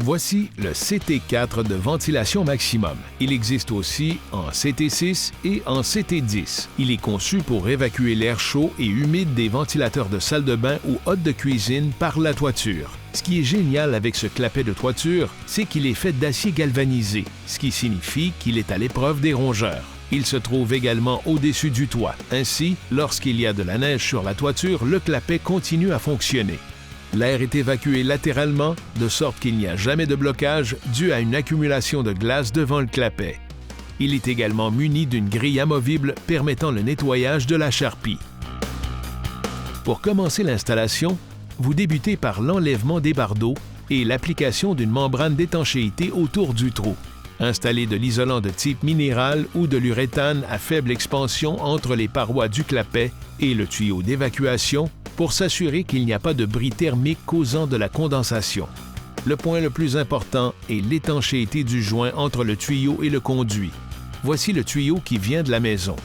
Voici le CT4 de ventilation maximum. Il existe aussi en CT6 et en CT10. Il est conçu pour évacuer l'air chaud et humide des ventilateurs de salle de bain ou hôtes de cuisine par la toiture. Ce qui est génial avec ce clapet de toiture, c'est qu'il est fait d'acier galvanisé, ce qui signifie qu'il est à l'épreuve des rongeurs. Il se trouve également au-dessus du toit. Ainsi, lorsqu'il y a de la neige sur la toiture, le clapet continue à fonctionner. L'air est évacué latéralement, de sorte qu'il n'y a jamais de blocage dû à une accumulation de glace devant le clapet. Il est également muni d'une grille amovible permettant le nettoyage de la charpie. Pour commencer l'installation, vous débutez par l'enlèvement des bardeaux et l'application d'une membrane d'étanchéité autour du trou. Installez de l'isolant de type minéral ou de l'uréthane à faible expansion entre les parois du clapet et le tuyau d'évacuation pour s'assurer qu'il n'y a pas de bris thermique causant de la condensation. Le point le plus important est l'étanchéité du joint entre le tuyau et le conduit. Voici le tuyau qui vient de la maison.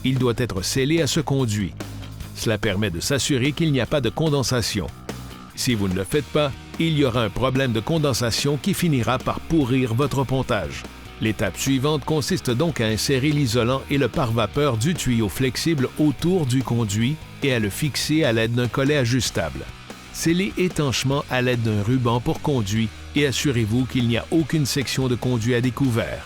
Il doit être scellé à ce conduit. Cela permet de s'assurer qu'il n'y a pas de condensation. Si vous ne le faites pas, il y aura un problème de condensation qui finira par pourrir votre pontage. L'étape suivante consiste donc à insérer l'isolant et le pare-vapeur du tuyau flexible autour du conduit et à le fixer à l'aide d'un collet ajustable. Scellez étanchement à l'aide d'un ruban pour conduit et assurez-vous qu'il n'y a aucune section de conduit à découvert.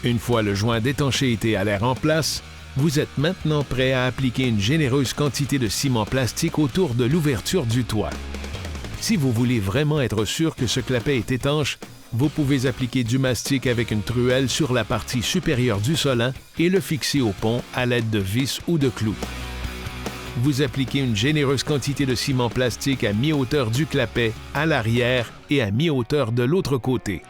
Une fois le joint d'étanchéité à l'air en place, vous êtes maintenant prêt à appliquer une généreuse quantité de ciment plastique autour de l'ouverture du toit. Si vous voulez vraiment être sûr que ce clapet est étanche, vous pouvez appliquer du mastic avec une truelle sur la partie supérieure du solin et le fixer au pont à l'aide de vis ou de clous. Vous appliquez une généreuse quantité de ciment plastique à mi-hauteur du clapet, à l'arrière et à mi-hauteur de l'autre côté.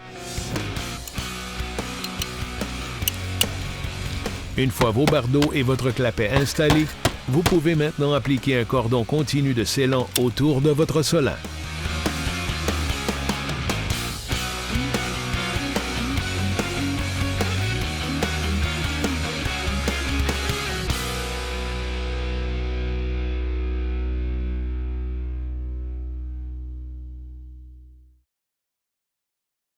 Une fois vos bardeaux et votre clapet installés, vous pouvez maintenant appliquer un cordon continu de scellant autour de votre solin.